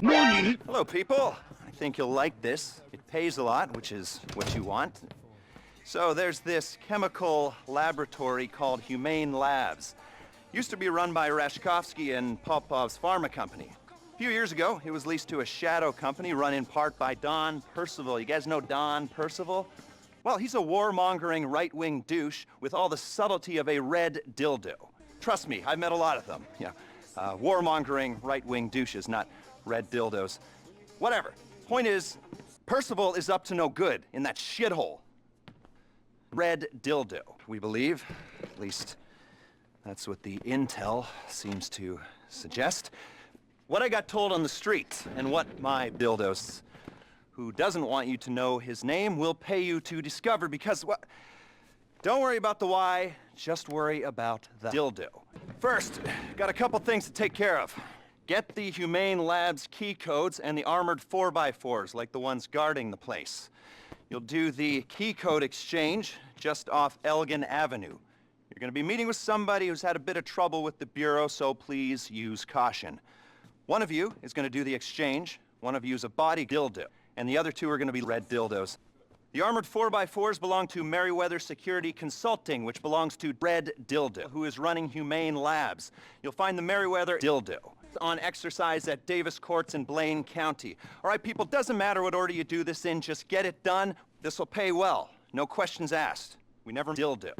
Nani? Hello, people. I think you'll like this. It pays a lot, which is what you want. So there's this chemical laboratory called Humane Labs. Used to be run by Rashkovsky and Popov's pharma company. A few years ago, it was leased to a shadow company run in part by Don Percival. You guys know Don Percival? Well, he's a warmongering right-wing douche with all the subtlety of a red dildo. Trust me, I've met a lot of them. Yeah, warmongering right-wing douches, not red dildos. Whatever. Point is, Percival is up to no good in that shithole. Red dildo, we believe. At least, that's what the intel seems to suggest. What I got told on the street, and what my dildos, who doesn't want you to know his name, will pay you to discover, because what? Don't worry about the why, just worry about the dildo. First, got a couple things to take care of. Get the Humane Labs key codes and the armored 4x4s, like the ones guarding the place. You'll do the key code exchange just off Elgin Avenue. You're gonna be meeting with somebody who's had a bit of trouble with the Bureau, so please use caution. One of you is gonna do the exchange, one of you is a body dildo, and the other two are gonna be red dildos. The armored 4x4s belong to Merriweather Security Consulting, which belongs to Red Dildo, who is running Humane Labs. You'll find the Merriweather Dildo on exercise at Davis Courts in Blaine County. All right, people, doesn't matter what order you do this in, just get it done. This will pay well. No questions asked. We never dildo.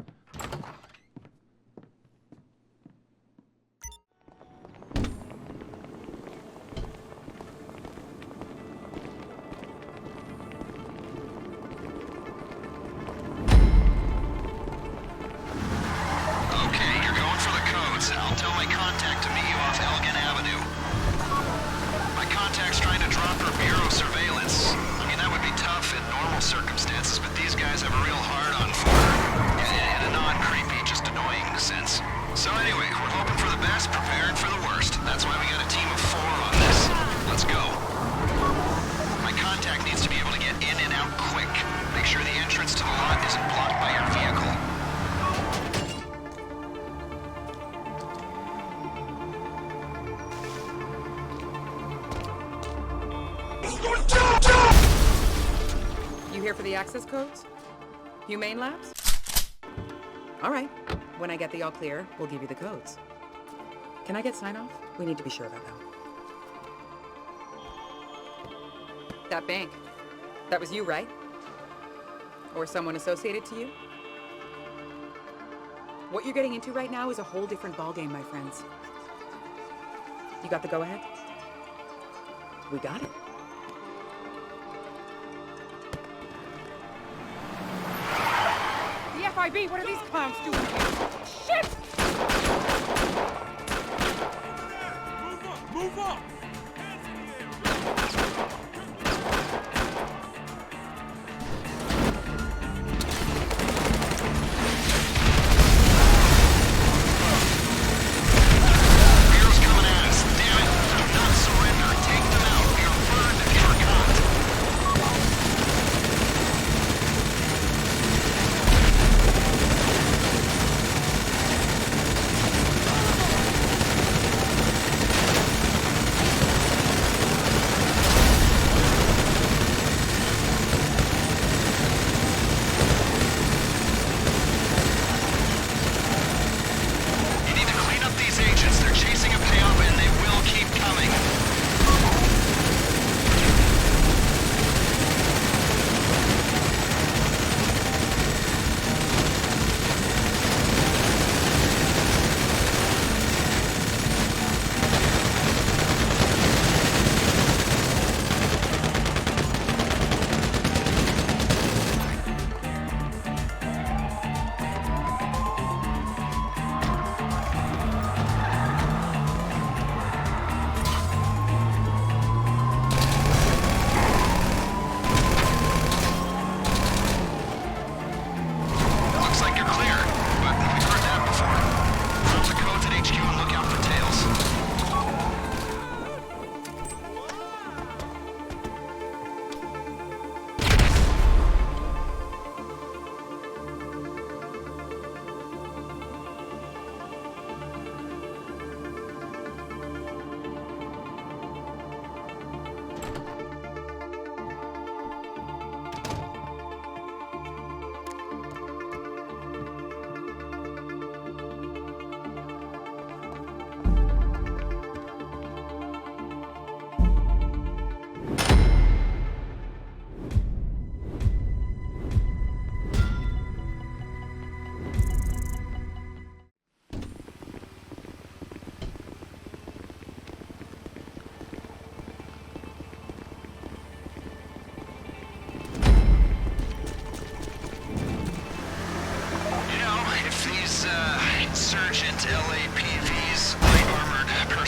I'll tell my contact to meet you off Elgin Avenue. My contact's trying to drop her bureau surveillance. I mean, that would be tough in normal circumstances, but these guys have a real hard-on for her. In a non-creepy, just annoying sense. So anyway, we're hoping for the best, preparing for the worst. That's why we got a team of 4 on this. Let's go. My contact needs to be able to get in and out quick. Make sure the entrance to the lot isn't blocked by your vehicle. You here for the access codes? Humane Labs? All right. When I get the all clear, we'll give you the codes. Can I get sign-off? We need to be sure about them. That bank. That was you, right? Or someone associated to you? What you're getting into right now is a whole different ballgame, my friends. You got the go-ahead? We got it. FIB, what are these clowns doing here? Shit! Move up! Bureau's coming at us. Damn it! Do not surrender. Take them out. We are burned if you are caught.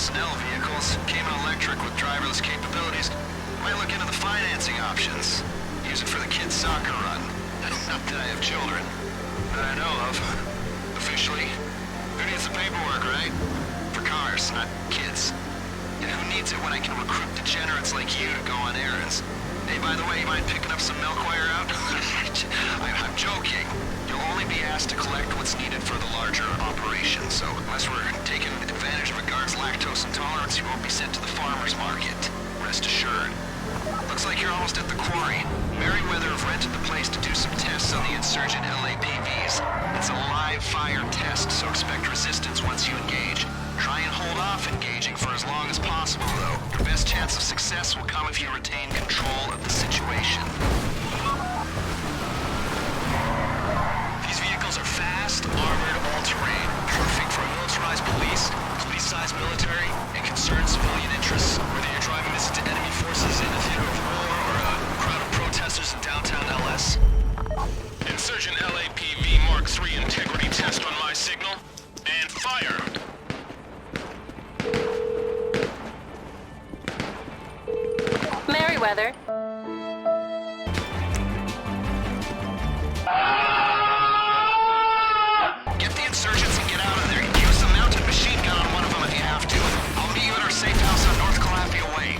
personnel vehicles. Came in electric with driverless capabilities. Might look into the financing options. Use it for the kids' soccer run. Not that I have children. That I know of. Officially. Who needs the paperwork, right? For cars, not kids. And who needs it when I can recruit degenerates like you to go on errands? Hey, by the way, you mind picking up some milk while you're out? I'm joking. You'll only be asked to collect what's needed for the larger operation, so unless we're taking advantage of a guard's lactose intolerance, you won't be sent to the farmer's market. Rest assured. Looks like you're almost at the quarry. Merryweather have rented the place to do some tests on the insurgent LAPVs. It's a live fire test, so expect resistance once you engage. Try and hold off engaging for as long as possible, though. Your best chance of success will come if you retain control of the situation. These vehicles are fast, armored, all-terrain, perfect for a militarized police-sized military, and concerned civilian interests. Whether you're driving this into enemy forces in a theater of war or a crowd of protesters in downtown LS. Insurgent LAPV Mark III integrity test on my signal, and fire! Merryweather. Get the insurgents and get out of there. Use the mounted machine gun on one of them if you have to. I'll meet you at our safe house on North Calafia Way.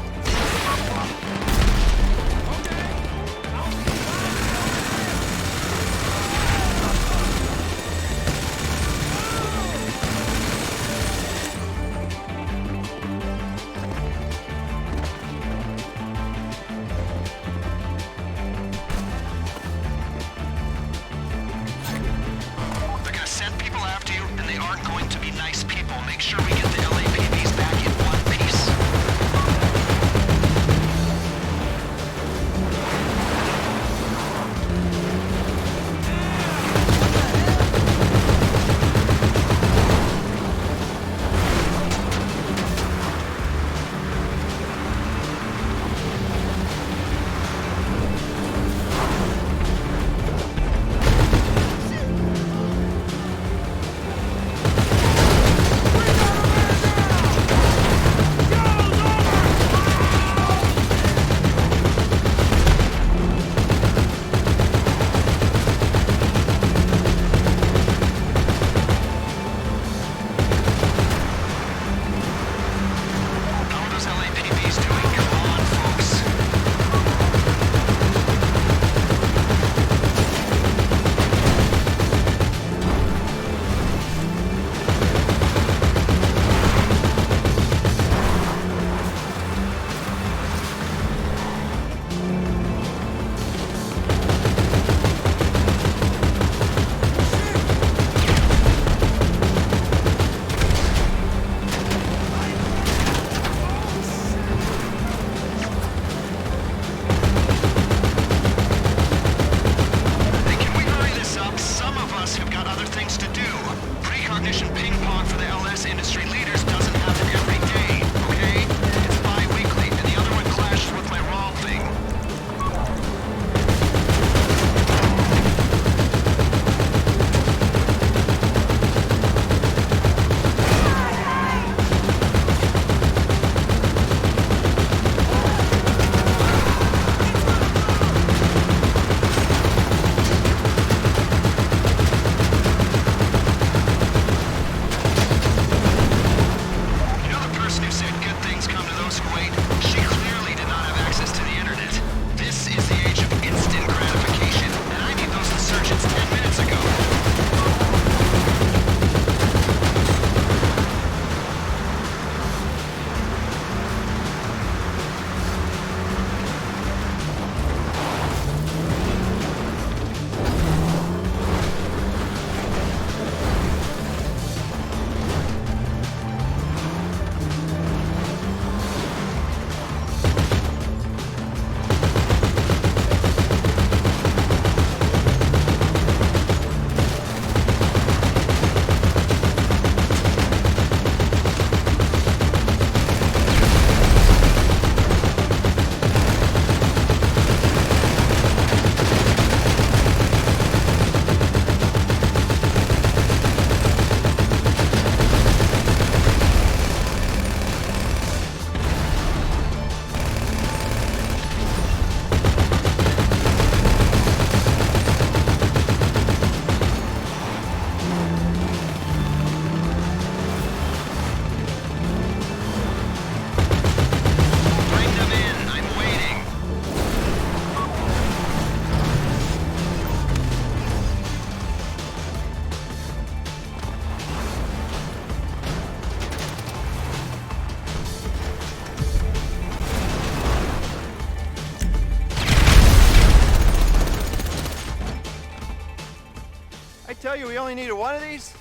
you we only needed one of these?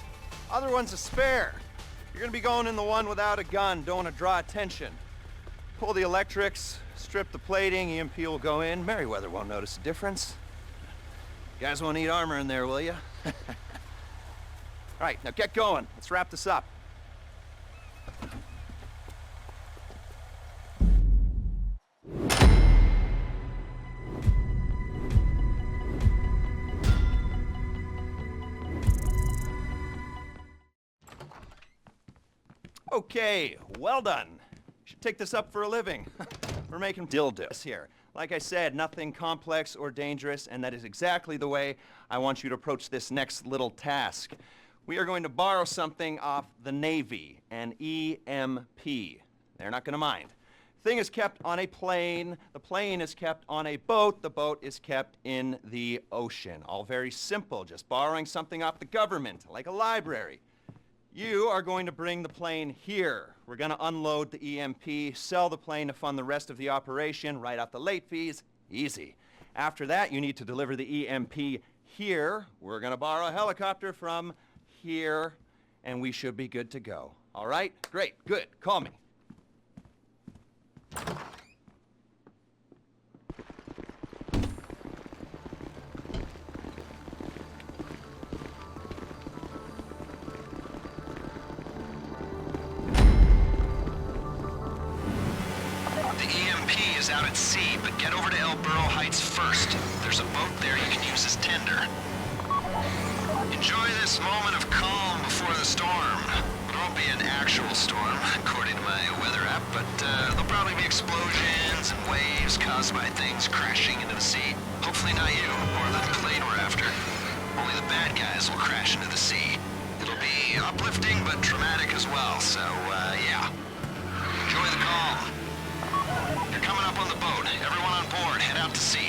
Other one's a spare. You're gonna be going in the one without a gun. Don't want to draw attention. Pull the electrics, strip the plating, EMP will go in. Merriweather won't notice a difference. You guys won't need armor in there, will you? All right, now get going. Let's wrap this up. Okay, well done. Should take this up for a living. We're making dildos here. Like I said, nothing complex or dangerous, and that is exactly the way I want you to approach this next little task. We are going to borrow something off the Navy, an EMP. They're not gonna mind. Thing is kept on a plane, the plane is kept on a boat, the boat is kept in the ocean. All very simple, just borrowing something off the government, like a library. You are going to bring the plane here. We're going to unload the EMP, sell the plane to fund the rest of the operation, write out the late fees. Easy. After that, you need to deliver the EMP here. We're going to borrow a helicopter from here, and we should be good to go. All right? Great. Good. Call me. Out at sea, but get over to El Burro Heights first. There's a boat there you can use as tender. Enjoy this moment of calm before the storm. It won't be an actual storm, according to my weather app, but there'll probably be explosions and waves caused by things crashing into the sea. Hopefully not you, or the plane we're after. Only the bad guys will crash into the sea. It'll be uplifting, but traumatic as well, so, yeah. Enjoy the calm. You're coming up on the boat. Everyone on board, head out to sea.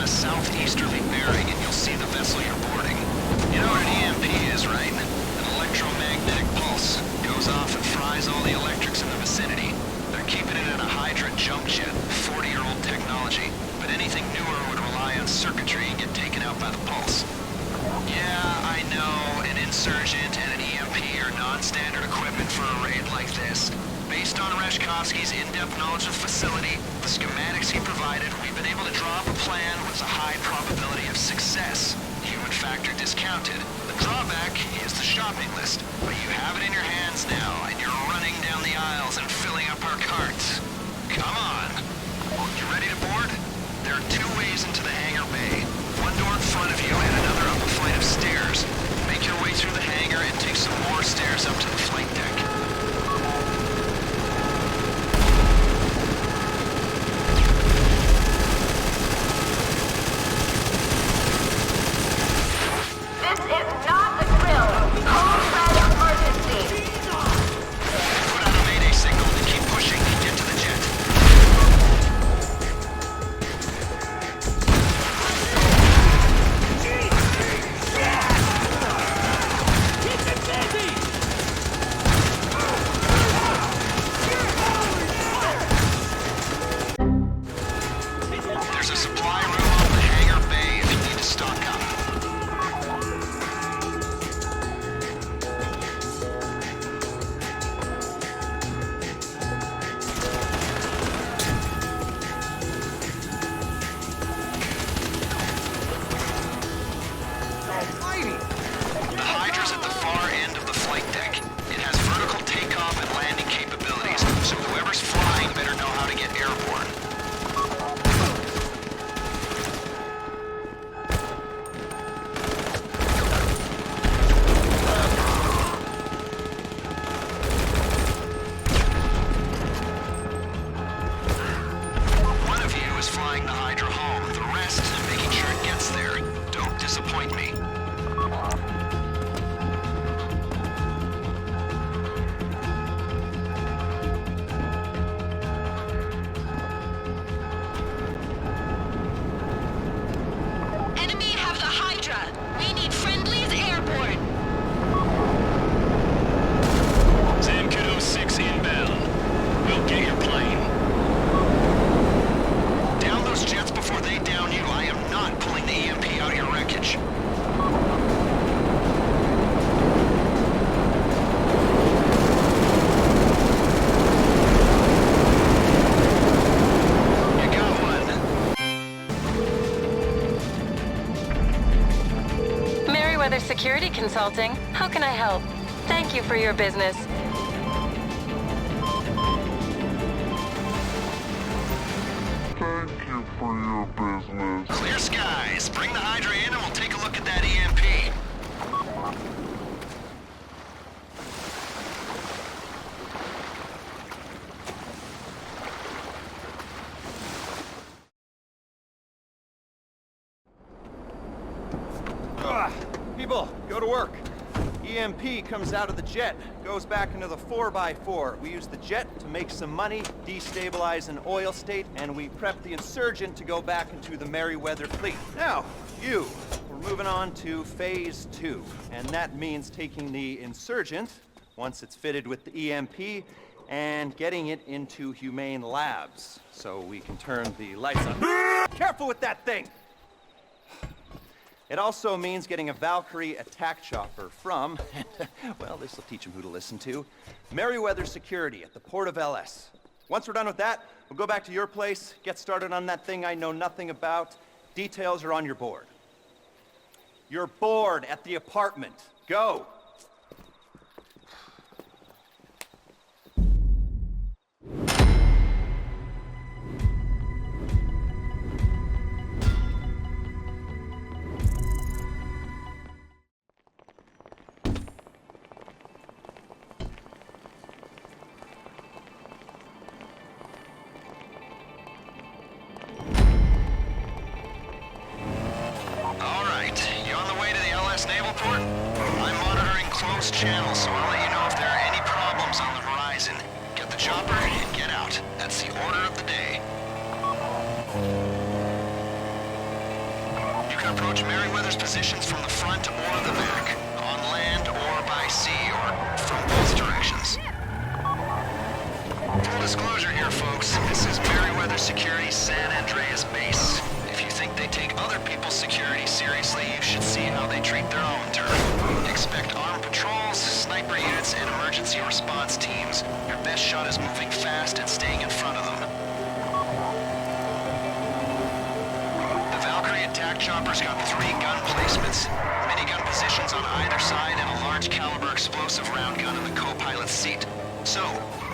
Southeasterly bearing and you'll see the vessel you're boarding. You know what an EMP is, right? An electromagnetic pulse. Goes off and fries all the electrics in the vicinity. They're keeping it in a Hydra jump jet, 40-year-old technology. But anything newer would rely on circuitry and get taken out by the pulse. Yeah, I know, an insurgent and an EMP are non-standard equipment for a raid like this. Based on Reshkovsky's in-depth knowledge of the facility, the schematics he provided, we've been able to draw up a plan with a high probability of success. Human factor discounted. The drawback is the shopping list, but you have it in your hands now, and you're running down the aisles and filling up our carts. Come on. You ready to board? There are two ways into the hangar bay. One door in front of you and another up a flight of stairs. Make your way through the hangar and take some more stairs up to the flight deck. Gee! Security Consulting. How can I help? Thank you for your business. Thank you for your business. Clear skies. Bring the Hydra in and we'll take a look at that EMP. People, go to work. EMP comes out of the jet, goes back into the 4x4. We use the jet to make some money, destabilize an oil state, and we prep the insurgent to go back into the Merryweather fleet. Now, we're moving on to phase 2, and that means taking the insurgent, once it's fitted with the EMP, and getting it into Humane Labs, so we can turn the lights on. Careful with that thing! It also means getting a Valkyrie attack chopper from, well, this will teach them who to listen to, Merryweather Security at the port of LS. Once we're done with that, we'll go back to your place, get started on that thing I know nothing about. Details are on your board. Your board at the apartment. Go! Channel, so I'll let you know if there are any problems on the horizon. Get the chopper and get out. That's the order of the day. You can approach Merryweather's positions from the front or the back, on land or by sea, or from both directions. Full disclosure here, folks. This is Merryweather Security's San Andreas base. If you think they take other people's security seriously, you should see how they treat their own turf. Expect armed patrols, sniper units, and emergency response teams. Your best shot is moving fast and staying in front of them. The Valkyrie attack chopper's got 3 gun placements. Minigun positions on either side and a large caliber explosive round gun in the co-pilot's seat. So,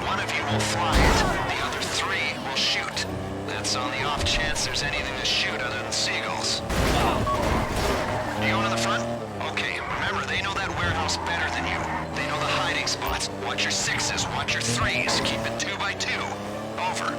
one of you will fly it, the other 3 will shoot. That's on the off chance there's anything to shoot other than seagulls. Do you go to the front? Okay, remember, they know that warehouse better than you. They know the hiding spots. Watch your 6s, watch your 3s. Keep it 2 by 2. Over.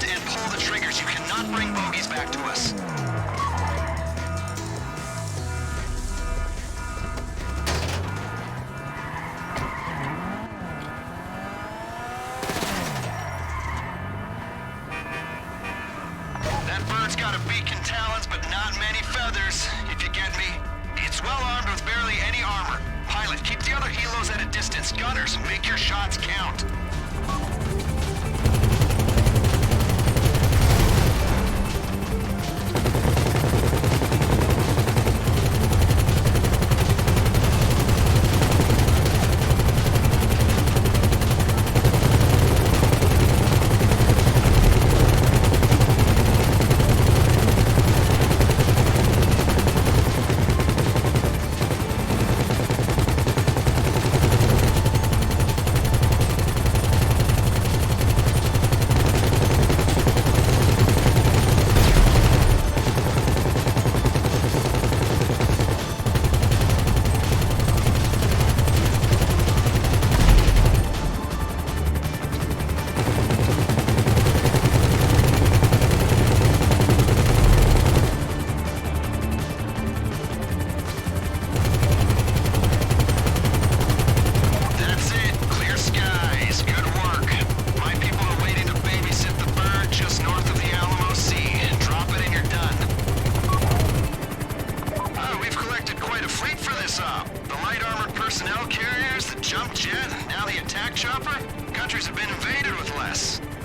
and pull the triggers. You cannot bring bogeys back to us. That bird's got a beak and talons, but not many feathers, if you get me. It's well armed with barely any armor. Pilot, keep the other helos at a distance. Gunners, make your shots count.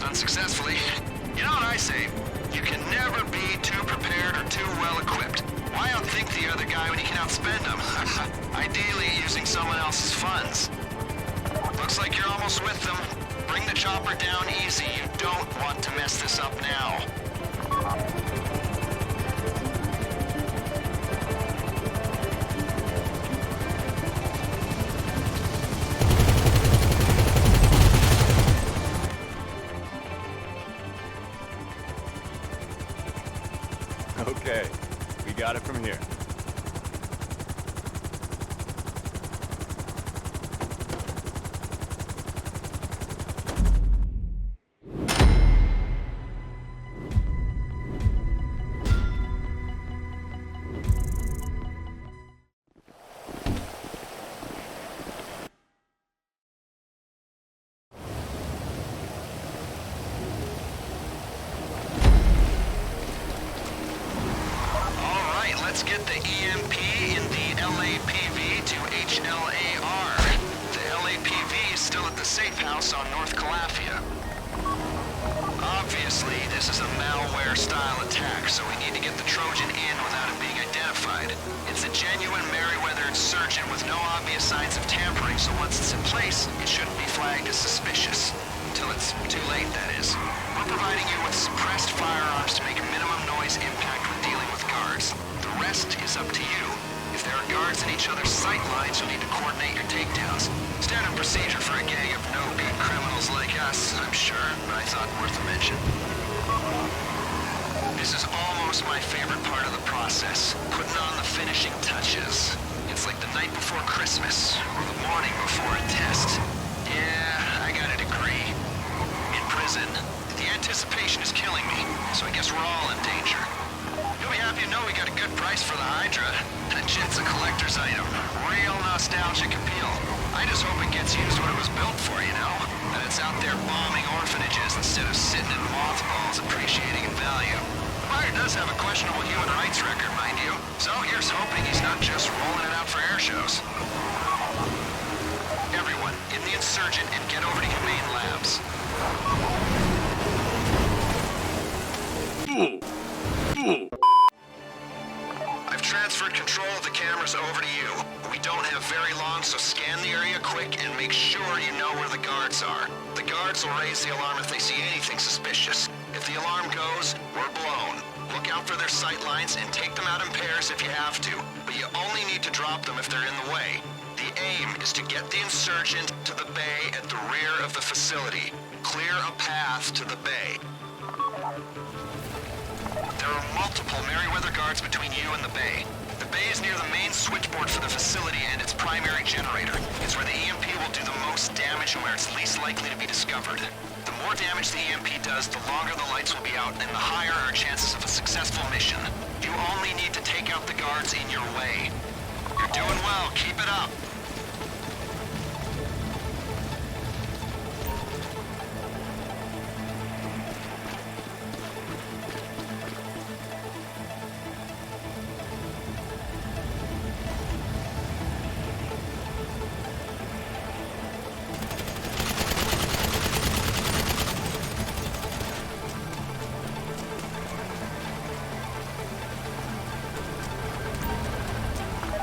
Unsuccessfully. You know what I say? You can never be too prepared or too well equipped. Why outthink the other guy when you can outspend him? Ideally, using someone else's funds. Looks like you're almost with them. Bring the chopper down easy. You don't want to mess this up now. Okay, we got it from here. Let's get the EMP in the LAPV to HLAR. The LAPV is still at the safe house on North Calafia. Obviously, this is a malware-style attack, so we need to get the Trojan in without it being identified. It's a genuine Merryweather insurgent with no obvious signs of tampering, so once it's in place, it shouldn't be flagged as suspicious. Until it's too late, that is. We're providing you with suppressed firearms to make minimum noise impact when dealing with guards. The rest is up to you. If there are guards in each other's sight lines, you'll need to coordinate your takedowns. Standard procedure for a gang of no-good criminals like us, I'm sure, but I thought worth a mention. This is almost my favorite part of the process, putting on the finishing touches. It's like the night before Christmas, or the morning before a test. Yeah, I got a degree. In prison. The anticipation is killing me, so I guess we're all in danger. You'll be happy to know we got a good price for the Hydra. That shit's a collector's item. Real nostalgic appeal. I just hope it gets used what it was built for, you know? That it's out there bombing orphanages instead of sitting in mothballs appreciating in value. The buyer does have a questionable human rights record, mind you. So here's hoping he's not just rolling it out for air shows. Everyone, in the Insurgent and get over to Humane Labs. I've transferred control of the cameras over to you. We don't have very long, so scan the area quick and make sure you know where the guards are. The guards will raise the alarm if they see anything suspicious. If the alarm goes, we're blown. Look out for their sight lines and take them out in pairs if you have to, but you only need to drop them if they're in the way. The aim is to get the Insurgent to the bay at the rear of the facility. Clear a path to the bay. There are multiple Merryweather guards between you and the bay. The bay is near the main switchboard for the facility and its primary generator. It's where the EMP will do the most damage and where it's least likely to be discovered. The more damage the EMP does, the longer the lights will be out, and the higher our chances of a successful mission. You only need to take out the guards in your way. You're doing well. Keep it up.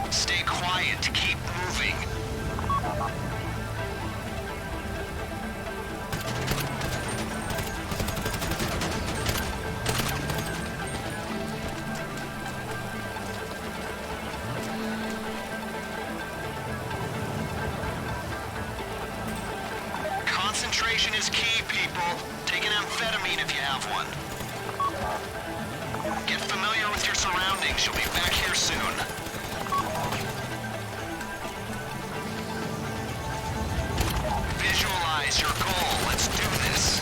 Stay quiet. Keep moving. Concentration is key, people. Take an amphetamine if you have one. Get familiar with your surroundings. You'll be back here soon. Visualize your goal. Let's do this.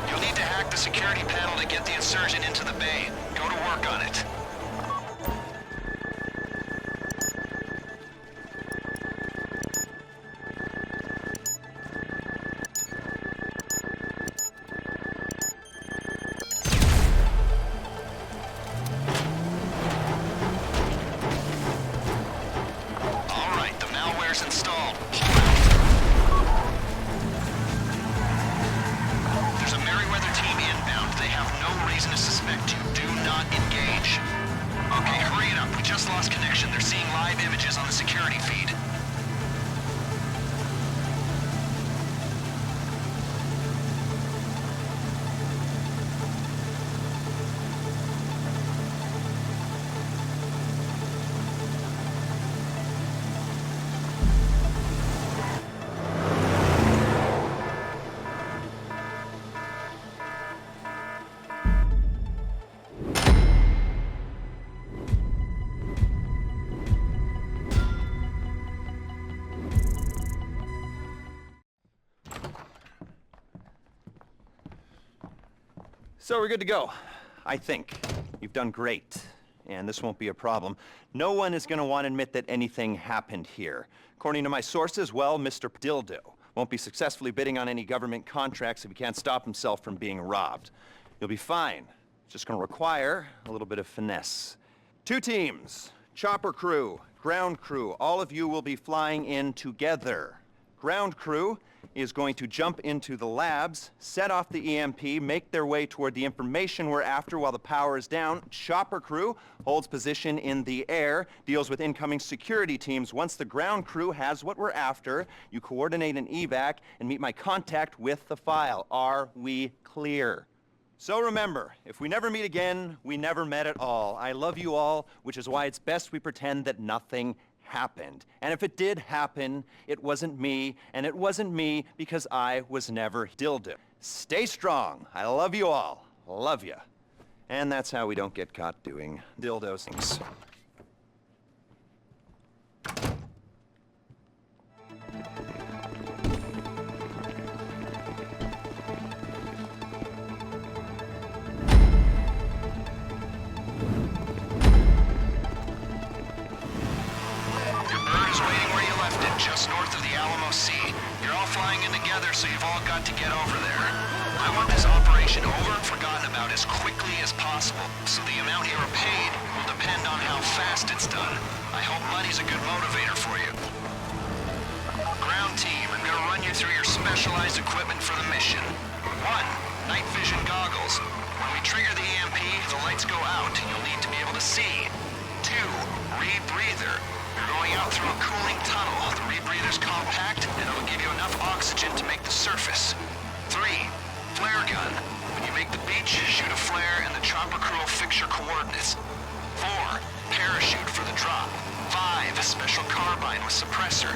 You'll need to hack the security panel to get the insurgent into the bay. Go to work on it. Installed. There's a Merryweather team inbound. They have no reason to suspect you. Do not engage. Okay, hurry it up. We just lost connection. They're seeing live images on the security feed. So we're good to go, I think. You've done great, and this won't be a problem. No one is going to want to admit that anything happened here. According to my sources, well, Mr. Dildo won't be successfully bidding on any government contracts if he can't stop himself from being robbed. You'll be fine. It's just going to require a little bit of finesse. 2 teams, chopper crew, ground crew. All of you will be flying in together. Ground crew is going to jump into the labs, set off the EMP, make their way toward the information we're after while the power is down. Chopper crew holds position in the air, deals with incoming security teams. Once the ground crew has what we're after, you coordinate an evac and meet my contact with the file. Are we clear? So remember, if we never meet again, we never met at all. I love you all, which is why it's best we pretend that nothing happened. And if it did happen, it wasn't me, and it wasn't me because I was never Dildo. Stay strong. I love you all. Love ya. And that's how we don't get caught doing dildo things. Just north of the Alamo Sea. You're all flying in together, so you've all got to get over there. I want this operation over and forgotten about as quickly as possible, so the amount you are paid will depend on how fast it's done. I hope money's a good motivator for you. Ground team, I'm gonna run you through your specialized equipment for the mission. 1. Night vision goggles. When we trigger the EMP, the lights go out, and you'll need to be able to see. 2. Rebreather. You're going out through a cooling tunnel. The rebreather's compact, and it'll give you enough oxygen to make the surface. 3. Flare gun. When you make the beach, shoot a flare, and the chopper crew will fix your coordinates. 4. Parachute for the drop. 5. Special carbine with suppressor.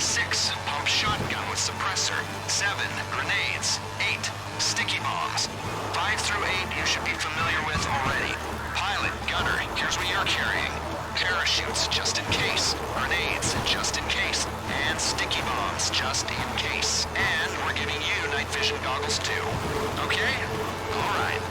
6. Pump shotgun with suppressor. 7. Grenades. 8. Sticky bombs. 5 through 8 you should be familiar with already. pilot. Gunner, here's what you're carrying. Parachutes, just in case. Grenades, just in case. And sticky bombs, just in case. And we're giving you night vision goggles too. Okay? Alright.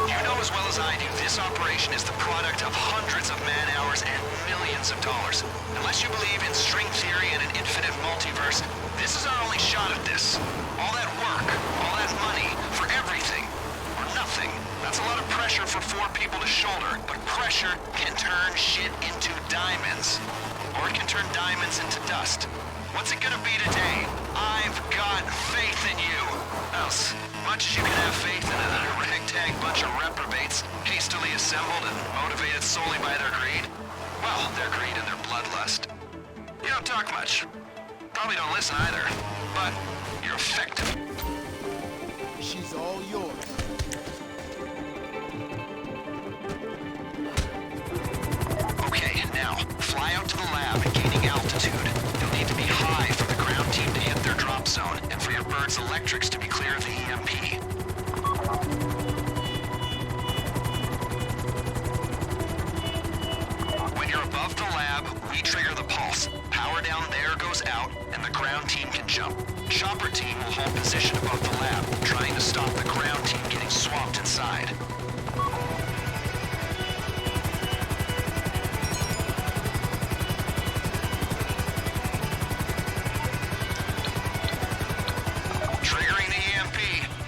You know as well as I do, this operation is the product of hundreds of man-hours and millions of dollars. Unless you believe in string theory and an infinite multiverse, this is our only shot at this. All that work, all that money, for everything. Or nothing. That's a lot of pressure for 4 people to shoulder, but pressure can turn shit into diamonds. Or it can turn diamonds into dust. What's it gonna be today? I've got faith in you. Else, much as you can have faith in a ragtag bunch of reprobates, hastily assembled and motivated solely by their greed, well, their greed and their bloodlust. You don't talk much. Probably don't listen either, but you're effective. She's all yours. Okay, now, fly out to the lab and gaining altitude. You'll need to be high for the ground team to hit their drop zone, and for your bird's electrics to be clear of the EMP. When you're above the lab, we trigger the pulse. Power down there goes out, and the ground team can jump. Chopper team will hold position above the lab, trying to stop the ground team getting swamped inside. Triggering the EMP.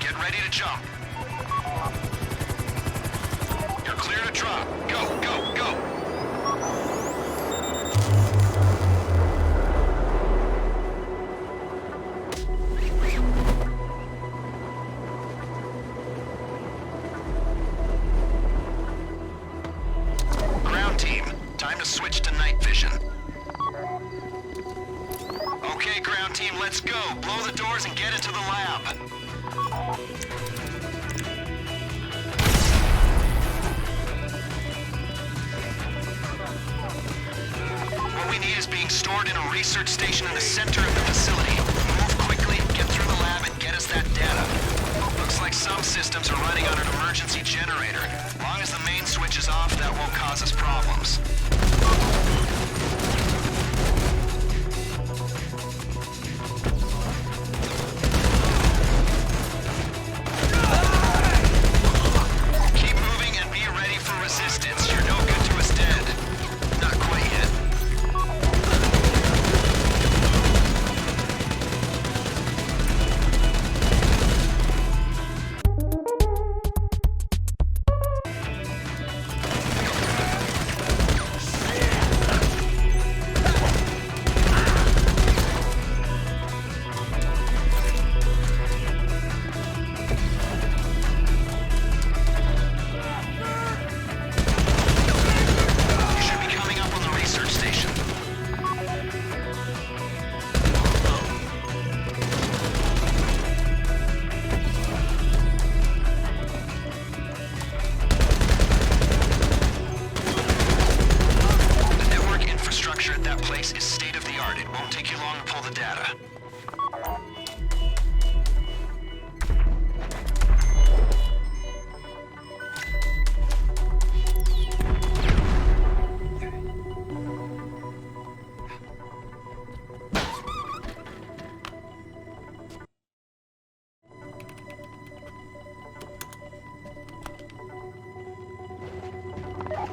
Get ready to jump. You're clear to drop. Go, go, go! Ground team, time to switch to night vision. Okay, ground team, let's go. Blow the doors and get into the lab. What we need is being stored in a research station in the center of the facility. Move quickly, get through the lab, and get us that data. Looks like some systems are running on an emergency generator. As long as the main switch is off, that won't cause us problems. Keep moving and be ready for resistance. You're no good to us dead. Not quite yet. You should be coming up on the research station. The network infrastructure at that place is state-of-the-art. It won't take you long to pull the data.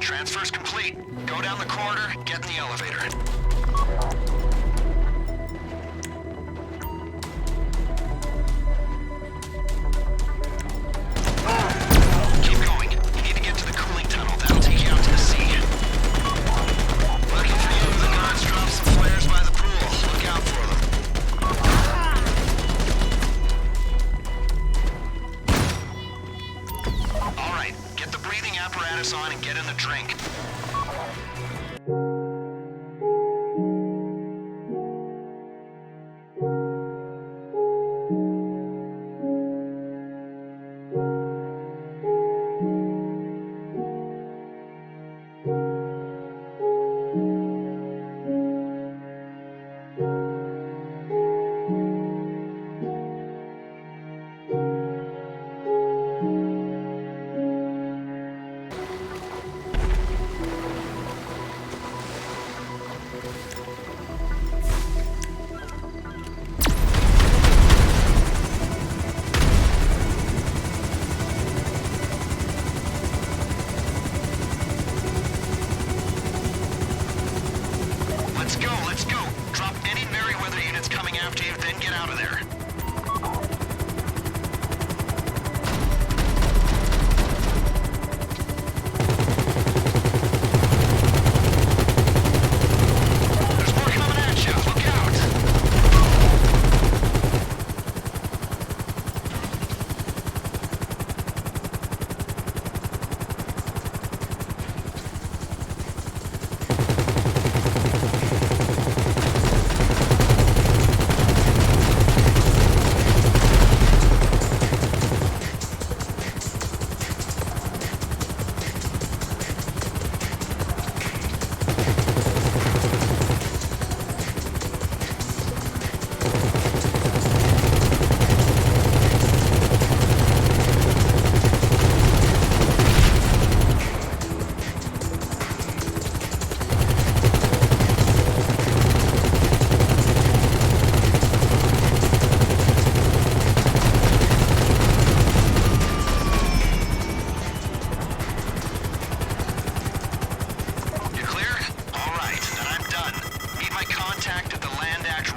Transfer's complete. Go down the corridor, get in the elevator. Keep going. You need to get to the cooling tunnel. That'll take you out to the sea. Lucky for you, the guards dropped some flares by the pool. Look out for them. All right, get the breathing apparatus on and get in the drink. Let's go, let's go. Drop any Merryweather units coming after you, then get out of there. There's more coming at you. Look out.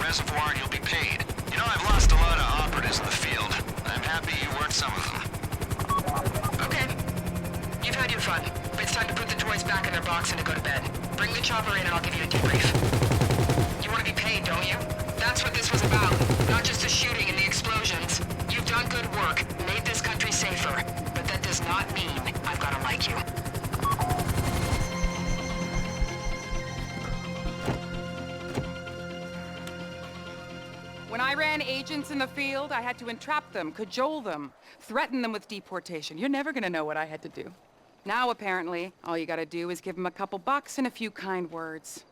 Reservoir and you'll be paid. You know, I've lost a lot of operatives in the field. I'm happy you weren't some of them. Okay. You've had your fun, but it's time to put the toys back in their box and to go to bed. Bring the chopper in and I'll give you a debrief. You want to be paid, don't you? That's what this was about. Not just the shooting and the explosions. You've done good work, made this country safer. But that does not mean I've got to like you. When I ran agents in the field, I had to entrap them, cajole them, threaten them with deportation. You're never gonna know what I had to do. Now, apparently, all you gotta do is give them a couple bucks and a few kind words.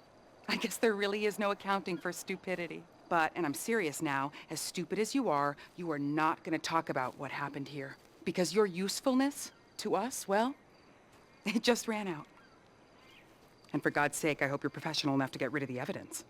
I guess there really is no accounting for stupidity. But, and I'm serious now, as stupid as you are not gonna talk about what happened here. Because your usefulness to us, well, it just ran out. And for God's sake, I hope you're professional enough to get rid of the evidence.